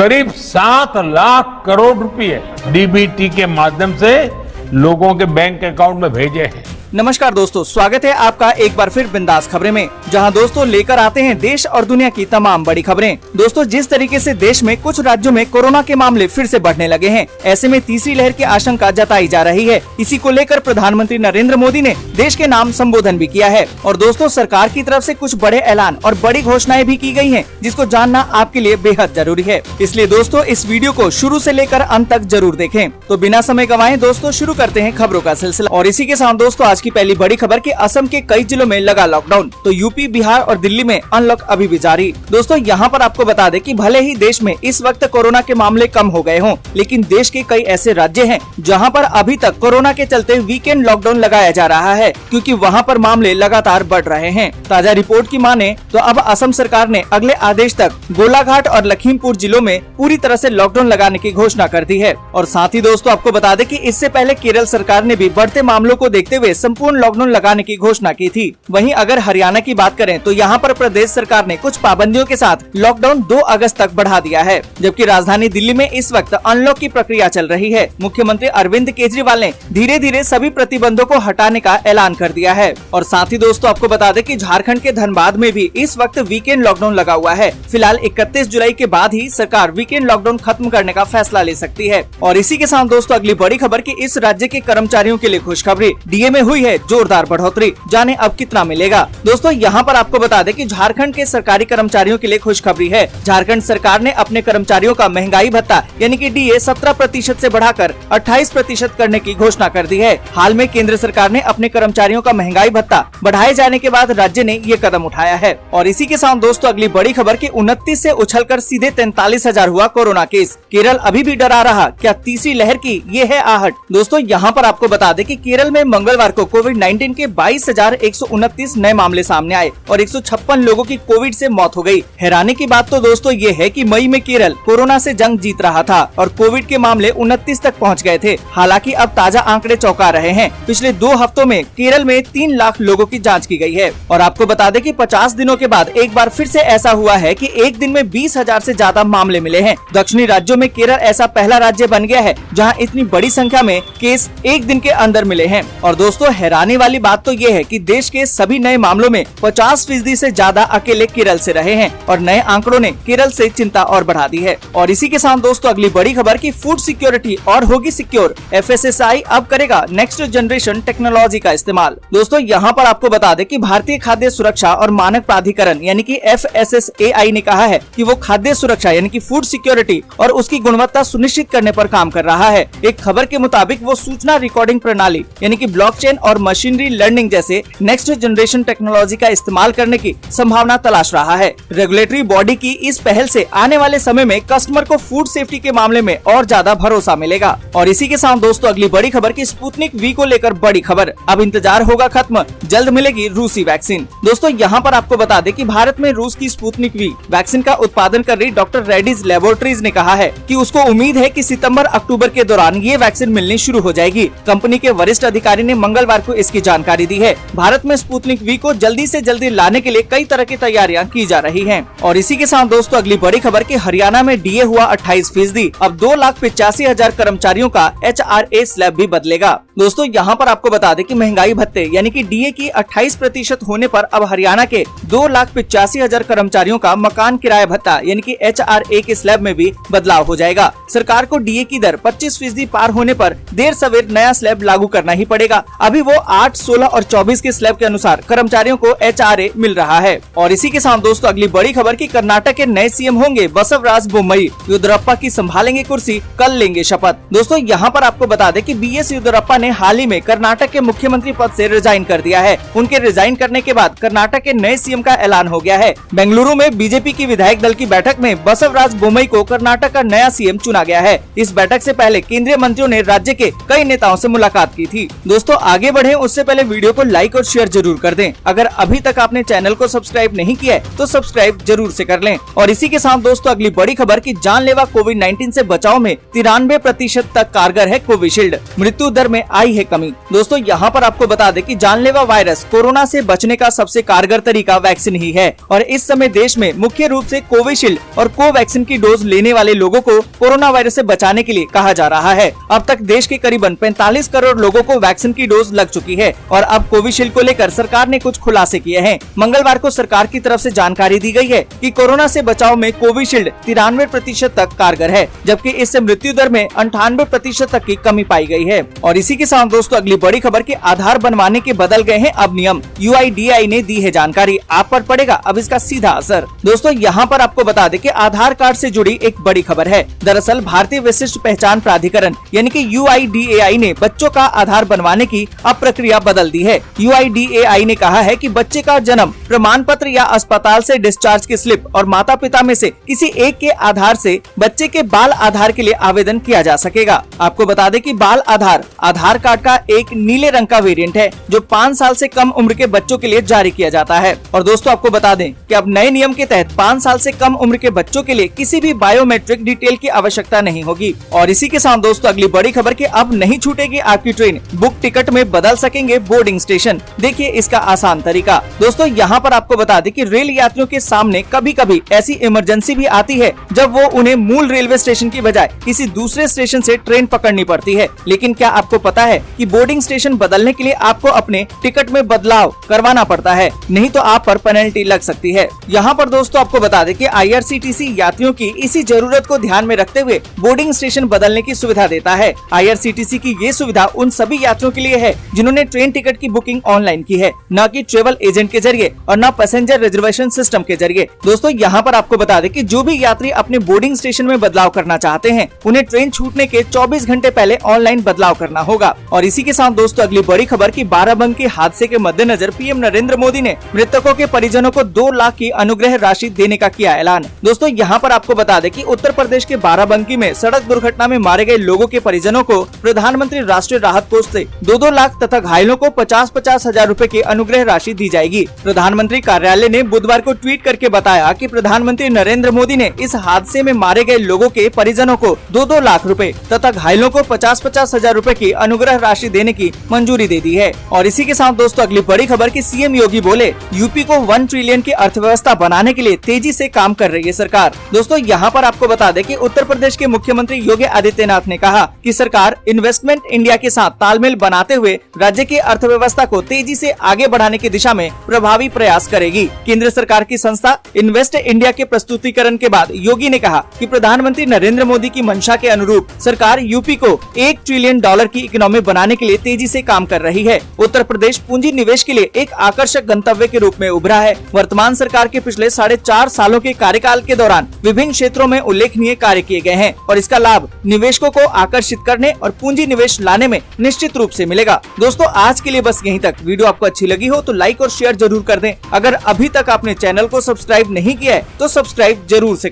करीब 7 लाख करोड़ रुपए डीबीटी के माध्यम से लोगों के बैंक अकाउंट में भेजे हैं। नमस्कार दोस्तों, स्वागत है आपका एक बार फिर बिंदास खबरें में, जहां दोस्तों लेकर आते हैं देश और दुनिया की तमाम बड़ी खबरें। दोस्तों, जिस तरीके से देश में कुछ राज्यों में कोरोना के मामले फिर से बढ़ने लगे हैं, ऐसे में तीसरी लहर की आशंका जताई जा रही है। इसी को लेकर प्रधानमंत्री नरेंद्र मोदी ने देश के नाम संबोधन भी किया है और दोस्तों सरकार की तरफ से कुछ बड़े ऐलान और बड़ी घोषणाएं भी की गई हैं, जिसको जानना आपके लिए बेहद जरूरी है। इसलिए दोस्तों इस वीडियो को शुरू से लेकर अंत तक जरूर देखें। तो बिना समय गंवाए दोस्तों शुरू करते हैं खबरों का सिलसिला। और इसी के साथ दोस्तों आज की पहली बड़ी खबर कि असम के कई जिलों में लगा लॉकडाउन, तो यूपी, बिहार और दिल्ली में अनलॉक अभी भी जारी। दोस्तों यहाँ पर आपको बता दें कि भले ही देश में इस वक्त कोरोना के मामले कम हो गए हों, लेकिन देश के कई ऐसे राज्य हैं जहाँ पर अभी तक कोरोना के चलते वीकेंड लॉकडाउन लगाया जा रहा है, क्योंकि वहाँ पर मामले लगातार बढ़ रहे हैं। ताजा रिपोर्ट की माने तो अब असम सरकार ने अगले आदेश तक गोलाघाट और लखीमपुर जिलों में पूरी तरह से लॉकडाउन लगाने की घोषणा कर दी है। और साथ ही दोस्तों आपको बता दें कि इससे पहले केरल सरकार ने भी बढ़ते मामलों को देखते हुए संपूर्ण लॉकडाउन लगाने की घोषणा की थी। वहीं अगर हरियाणा की बात करें तो यहाँ पर प्रदेश सरकार ने कुछ पाबंदियों के साथ लॉकडाउन 2 अगस्त तक बढ़ा दिया है, जबकि राजधानी दिल्ली में इस वक्त अनलॉक की प्रक्रिया चल रही है। मुख्यमंत्री अरविंद केजरीवाल ने धीरे धीरे सभी प्रतिबंधों को हटाने का ऐलान कर दिया है। और साथ ही दोस्तों आपको बता दें कि झारखंड के धनबाद में भी इस वक्त वीकेंड लॉकडाउन लगा हुआ है। फिलहाल 31 जुलाई के बाद ही सरकार वीकेंड लॉकडाउन खत्म करने का फैसला ले सकती है। और इसी के साथ दोस्तों अगली बड़ी खबर की इस राज्य के कर्मचारियों के लिए खुशखबरी, डीए में हुई है जोरदार बढ़ोतरी, जाने अब कितना मिलेगा। दोस्तों यहाँ पर आपको बता दें कि झारखंड के सरकारी कर्मचारियों के लिए खुशखबरी है। झारखंड सरकार ने अपने कर्मचारियों का महंगाई भत्ता यानी कि डीए 17% से बढ़ाकर 28% करने की घोषणा कर दी है। हाल में केंद्र सरकार ने अपने कर्मचारियों का महंगाई भत्ता बढ़ाए जाने के बाद राज्य ने ये कदम उठाया है। और इसी के साथ दोस्तों अगली बड़ी खबर की 29 से उछलकर सीधे 43,000 हुआ कोरोना केस। केरल अभी भी डरा रहा, क्या तीसरी लहर की ये है आहट। दोस्तों यहाँ पर आपको बता दें कि केरल में मंगलवार को कोविड-19 के 22,129 नए मामले सामने आए और 156 लोगों की कोविड से मौत हो गई। हैरानी की बात तो दोस्तों ये है कि मई में केरल कोरोना से जंग जीत रहा था और कोविड के मामले 29 तक पहुंच गए थे। हालांकि अब ताजा आंकड़े चौंका रहे हैं। पिछले 2 हफ्तों में केरल में 3 लाख लोगों की जांच की गई है। और आपको बता दें कि 50 दिनों के बाद एक बार फिर से ऐसा हुआ है कि एक दिन में 20,000 से ज्यादा मामले मिले हैं। दक्षिणी राज्यों में केरल ऐसा पहला राज्य बन गया है जहाँ इतनी बड़ी संख्या में केस एक दिन के अंदर मिले हैं। और दोस्तों हैरानी वाली बात तो ये है कि देश के सभी नए मामलों में 50% से ज्यादा अकेले केरल से रहे हैं और नए आंकड़ों ने केरल से चिंता और बढ़ा दी है। और इसी के साथ दोस्तों अगली बड़ी खबर की फूड सिक्योरिटी और होगी सिक्योर, FSSAI अब करेगा नेक्स्ट जनरेशन टेक्नोलॉजी का इस्तेमाल। दोस्तों यहाँ पर आपको बता दें कि भारतीय खाद्य सुरक्षा और मानक प्राधिकरण यानी कि FSSAI ने कहा है कि वो खाद्य सुरक्षा यानी कि फूड सिक्योरिटी और उसकी गुणवत्ता सुनिश्चित करने पर काम कर रहा है। एक खबर के मुताबिक वो सूचना रिकॉर्डिंग प्रणाली यानी कि ब्लॉकचेन और मशीनरी लर्निंग जैसे नेक्स्ट जनरेशन टेक्नोलॉजी का इस्तेमाल करने की संभावना तलाश रहा है। रेगुलेटरी बॉडी की इस पहल से आने वाले समय में कस्टमर को फूड सेफ्टी के मामले में और ज्यादा भरोसा मिलेगा। और इसी के साथ दोस्तों अगली बड़ी खबर की स्पुतनिक वी को लेकर बड़ी खबर, अब इंतजार होगा खत्म, जल्द मिलेगी रूसी वैक्सीन। दोस्तों यहाँ पर आपको बता दें कि भारत में रूस की स्पुतनिक वी वैक्सीन का उत्पादन कर रही डॉक्टर रेड्डीज लैबोरेटरीज ने कहा है कि उसको उम्मीद है कि सितंबर-अक्टूबर के दौरान ये वैक्सीन मिलनी शुरू हो जाएगी। कंपनी के वरिष्ठ अधिकारी ने मंगलवार को इसकी जानकारी दी है। भारत में स्पुतनिक वी को जल्दी से जल्दी लाने के लिए कई तरह की तैयारियां की जा रही हैं। और इसी के साथ दोस्तों अगली बड़ी खबर की हरियाणा में डीए हुआ 28%। अब 2,85,000 कर्मचारियों का HRA स्लैब भी बदलेगा। दोस्तों यहाँ पर आपको बता दें कि महंगाई भत्ते यानी कि डीए की 28% होने पर अब हरियाणा के 2,85,000 कर्मचारियों का मकान किराया भत्ता यानी कि HRA के स्लैब में भी बदलाव हो जाएगा। सरकार को डीए की दर 25% पार होने पर देर सवेर नया स्लैब लागू करना ही पड़ेगा। अभी वो 8, 16 और 24 के स्लैब के अनुसार कर्मचारियों को HRA मिल रहा है। और इसी के साथ दोस्तों अगली बड़ी खबर की कर्नाटक के नए सीएम होंगे बसवराज बोम्मई। येदियुरप्पा की संभालेंगे कुर्सी, कल लेंगे शपथ। दोस्तों यहाँ पर आपको बता दें कि BS येदियुरप्पा ने हाल ही में कर्नाटक के मुख्यमंत्री पद से रिजाइन कर दिया है। उनके रिजाइन करने के बाद कर्नाटक के नए सीएम का ऐलान हो गया है। बेंगलुरु में बीजेपी की विधायक दल की बैठक में बसवराज बोम्मई को कर्नाटक का नया सीएम चुना गया है। इस बैठक से पहले केंद्रीय मंत्रियों ने राज्य के कई नेताओं से मुलाकात की थी। दोस्तों आगे आगे बढ़े उससे पहले वीडियो को लाइक और शेयर जरूर कर दें। अगर अभी तक आपने चैनल को सब्सक्राइब नहीं किया है तो सब्सक्राइब जरूर से कर लें। और इसी के साथ दोस्तों अगली बड़ी खबर की जानलेवा कोविड-19 से बचाव में 93% तक कारगर है कोविशील्ड, मृत्यु दर में आई है कमी। दोस्तों यहाँ पर आपको बता दें कि जानलेवा वायरस कोरोना से बचने का सबसे कारगर तरीका वैक्सीन ही है और इस समय देश में मुख्य रूप से कोविशील्ड और कोवैक्सीन की डोज लेने वाले लोगों को कोरोना वायरस से बचाने के लिए कहा जा रहा है। अब तक देश के करीबन 45 करोड़ लोगों को वैक्सीन की डोज लग चुकी है और अब कोविशील्ड को लेकर सरकार ने कुछ खुलासे किए हैं। मंगलवार को सरकार की तरफ से जानकारी दी गई है कि कोरोना से बचाव में कोविशील्ड 93% तक कारगर है, जबकि इससे मृत्यु दर में 98% तक की कमी पाई गई है। और इसी के साथ दोस्तों अगली बड़ी खबर की आधार बनवाने के बदल गए हैं अब नियम, UIDAI ने दी है जानकारी। आप पर पड़ेगा अब इसका सीधा असर। दोस्तों यहाँ पर आपको बता दें कि आधार कार्ड से जुड़ी एक बड़ी खबर है। दरअसल भारतीय विशिष्ट पहचान प्राधिकरण यानी कि UIDAI ने बच्चों का आधार बनवाने की अब प्रक्रिया बदल दी है। UIDAI ने कहा है कि बच्चे का जन्म प्रमाण पत्र या अस्पताल से डिस्चार्ज की स्लिप और माता पिता में से किसी एक के आधार से बच्चे के बाल आधार के लिए आवेदन किया जा सकेगा। आपको बता दें कि बाल आधार कार्ड का एक नीले रंग का वेरिएंट है जो 5 साल से कम उम्र के बच्चों के लिए जारी किया जाता है। और दोस्तों आपको बता दें कि अब नए नियम के तहत 5 साल से कम उम्र के बच्चों के लिए किसी भी बायोमेट्रिक डिटेल की आवश्यकता नहीं होगी। और इसी के साथ दोस्तों अगली बड़ी खबर की अब नहीं छूटेगी आपकी ट्रेन, बुक टिकट में बदल सकेंगे बोर्डिंग स्टेशन। देखिए इसका आसान तरीका। दोस्तों यहाँ पर आपको बता दें कि रेल यात्रियों के सामने कभी कभी ऐसी इमरजेंसी भी आती है जब वो उन्हें मूल रेलवे स्टेशन की बजाय किसी दूसरे स्टेशन से ट्रेन पकड़नी पड़ती है। लेकिन क्या आपको पता है कि बोर्डिंग स्टेशन बदलने के लिए आपको अपने टिकट में बदलाव करवाना पड़ता है, नहीं तो आप पर पेनल्टी लग सकती है। यहाँ पर दोस्तों आपको बता दें कि IRCTC यात्रियों की इसी जरूरत को ध्यान में रखते हुए बोर्डिंग स्टेशन बदलने की सुविधा देता है। IRCTC की ये सुविधा उन सभी यात्रियों के लिए है जिन्होंने ट्रेन टिकट की बुकिंग ऑनलाइन की है, न कि ट्रेवल एजेंट के जरिए और न पैसेंजर रिजर्वेशन सिस्टम के जरिए। दोस्तों यहाँ पर आपको बता दें कि जो भी यात्री अपने बोर्डिंग स्टेशन में बदलाव करना चाहते हैं उन्हें ट्रेन छूटने के 24 घंटे पहले ऑनलाइन बदलाव करना होगा। और इसी के साथ दोस्तों अगली बड़ी खबर की बाराबंकी हादसे के मद्देनजर PM नरेंद्र मोदी ने मृतकों के परिजनों को 2 लाख की अनुग्रह राशि देने का किया ऐलान। दोस्तों यहाँ पर आपको बता दें कि उत्तर प्रदेश के बाराबंकी में सड़क दुर्घटना में मारे गए लोगों के परिजनों को प्रधानमंत्री राष्ट्रीय राहत कोष से 2-2 लाख तथा घायलों को 50-50 हजार रूपए की अनुग्रह राशि दी जाएगी। प्रधानमंत्री कार्यालय ने बुधवार को ट्वीट करके बताया कि प्रधानमंत्री नरेंद्र मोदी ने इस हादसे में मारे गए लोगों के परिजनों को 2-2 लाख रुपए तथा घायलों को 50-50 हजार रूपए की अनुग्रह राशि देने की मंजूरी दे दी है। और इसी के साथ दोस्तों अगली बड़ी खबर की CM योगी बोले यूपी को 1 ट्रिलियन की अर्थव्यवस्था बनाने के लिए तेजी से काम कर रही है सरकार। दोस्तों यहाँ पर आपको बता दें कि उत्तर प्रदेश के मुख्यमंत्री योगी आदित्यनाथ ने कहा कि सरकार इन्वेस्टमेंट इंडिया के साथ तालमेल बनाते हुए राज्य की अर्थव्यवस्था को तेजी से आगे बढ़ाने की दिशा में प्रभावी प्रयास करेगी। केंद्र सरकार की संस्था इन्वेस्ट इंडिया के प्रस्तुतिकरण के बाद योगी ने कहा कि प्रधानमंत्री नरेंद्र मोदी की मंशा के अनुरूप सरकार यूपी को $1 ट्रिलियन की इकोनॉमी बनाने के लिए तेजी से काम कर रही है। उत्तर प्रदेश पूंजी निवेश के लिए एक आकर्षक गंतव्य के रूप में उभरा है। वर्तमान सरकार के पिछले 4.5 सालों के कार्यकाल के दौरान विभिन्न क्षेत्रों में उल्लेखनीय कार्य किए गए हैं और इसका लाभ निवेशकों को आकर्षित करने और पूंजी निवेश लाने में निश्चित रूप से मिलेगा। दोस्तों आज के लिए बस यहीं तक। वीडियो आपको अच्छी लगी हो तो लाइक और शेयर जरूर कर दें। अगर अभी तक आपने चैनल को सब्सक्राइब नहीं किया है तो सब्सक्राइब जरूर से